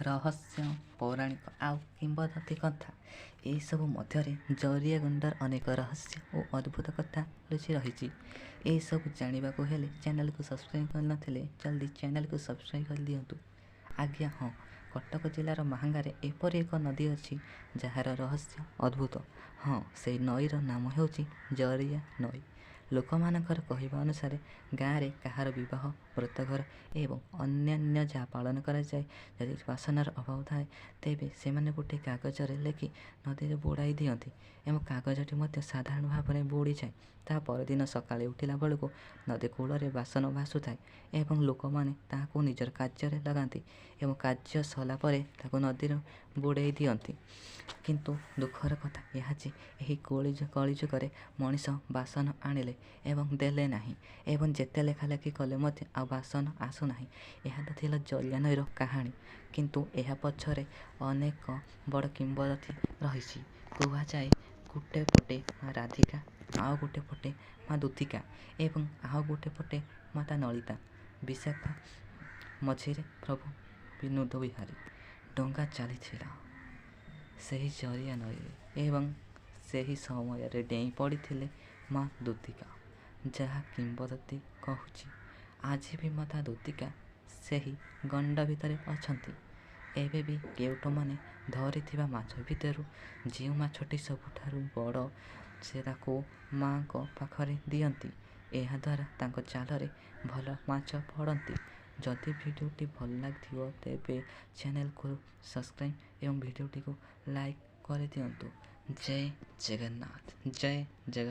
ରହସ୍ୟ, ପୌରାଣିକ ଆଉ କିମ୍ବଦନ୍ତୀ କଥା ଏସବୁ ମଧ୍ୟରେ ଜରିଆଗୁଣ୍ଡର ଅନେକ ରହସ୍ୟ ଓ ଅଦ୍ଭୁତ କଥା ଲୁଚି ରହିଛି। ଏସବୁ ଜାଣିବାକୁ ହେଲେ ଚ୍ୟାନେଲକୁ ସବସ୍କ୍ରାଇବ୍ କରିନଥିଲେ ଜଲ୍ଦି ଚ୍ୟାନେଲକୁ ସବସ୍କ୍ରାଇବ୍ କରିଦିଅନ୍ତୁ। ଆଜ୍ଞା ହଁ, କଟକ ଜିଲ୍ଲାର ମାହାଙ୍ଗାରେ ଏପରି ଏକ ନଦୀ ଅଛି ଯାହାର ରହସ୍ୟ ଅଦ୍ଭୁତ। ହଁ, ସେହି ନଈର ନାମ ହେଉଛି ଜରିଆ ନଈ। ଲୋକମାନଙ୍କର କହିବା ଅନୁସାରେ ଗାଁରେ କାହାର ବିବାହ, ବ୍ରତଘର ଏବଂ ଅନ୍ୟାନ୍ୟ ଯାହା ପାଳନ କରାଯାଏ, ଯଦି ବାସନର ଅଭାବ ଥାଏ ତେବେ ସେମାନେ ଗୋଟିଏ କାଗଜରେ ଲେଖି ନଦୀରେ ବୁଡ଼ାଇ ଦିଅନ୍ତି ଏବଂ କାଗଜଟି ମଧ୍ୟ ସାଧାରଣ ଭାବରେ ବୁଡ଼ିଯାଏ। ତା ପରଦିନ ସକାଳେ ଉଠିଲା ବେଳକୁ ନଦୀ କୂଳରେ ବାସନ ଭାସୁଥାଏ ଏବଂ ଲୋକମାନେ ତାହାକୁ ନିଜର କାର୍ଯ୍ୟରେ ଲଗାନ୍ତି ଏବଂ କାର୍ଯ୍ୟ ସରିଲା ପରେ ତାକୁ ନଦୀରେ ବୁଡ଼ାଇ ଦିଅନ୍ତି। କିନ୍ତୁ ଦୁଃଖର କଥା ଏହା ଯେ ଏହି କଳିଯୁଗରେ ମଣିଷ ବାସନ ଆଣିଲେ ଏବଂ ଦେଲେ ନାହିଁ ଏବଂ ଯେତେ ଲେଖାଲେଖି କଲେ ମଧ୍ୟ ଆଉ ବାସନ ଆସୁନାହିଁ। ଏହା ତ ଥିଲା ଜରିଆ ନଈର କାହାଣୀ, କିନ୍ତୁ ଏହା ପଛରେ ଅନେକ ବଡ଼ କିମ୍ବଦନ୍ତୀ ରହିଛି। କୁହାଯାଏ ଗୋଟେ ପଟେ ମା ରାଧିକା, ଆଉ ଗୋଟେ ପଟେ ମା ଦୁତିକା ଏବଂ ଆଉ ଗୋଟେ ପଟେ ମାତା ନଳିତା, ବିଶାଖା, ମଝିରେ ପ୍ରଭୁ ବିନୋଦ ବିହାରୀ ଡଙ୍ଗା ଚାଲିଥିଲା ସେହି ଜରିଆ ନଈରେ ଏବଂ ସେହି ସମୟରେ ଡେଇଁ ପଡ଼ିଥିଲେ ମା ଦୁତିକା। ଯାହା କିମ୍ବଦନ୍ତୀ କହୁଛି ଆଜି ବି ମାତା ଦୁତିକା ସେହି ଗଣ୍ଡ ଭିତରେ ଅଛନ୍ତି। ଏବେ ବି କେଉଟମାନେ ଧରିଥିବା ମାଛ ଭିତରୁ ଯେଉଁ ମାଛଟି ସବୁଠାରୁ ବଡ଼ ସେ ତାକୁ ମାଙ୍କ ପାଖରେ ଦିଅନ୍ତି। ଏହାଦ୍ୱାରା ତାଙ୍କ ଜାଲରେ ଭଲ ମାଛ ପଡ଼ନ୍ତି। ଯଦି ଭିଡ଼ିଓଟି ଭଲ ଲାଗିଥିବ ତେବେ ଚ୍ୟାନେଲକୁ ସବସ୍କ୍ରାଇବ୍ ଏବଂ ଭିଡ଼ିଓଟିକୁ ଲାଇକ୍ କରିଦିଅନ୍ତୁ। ଜୟ ଜଗନ୍ନାଥ। ଜୟ ଜଗନ୍ନାଥ।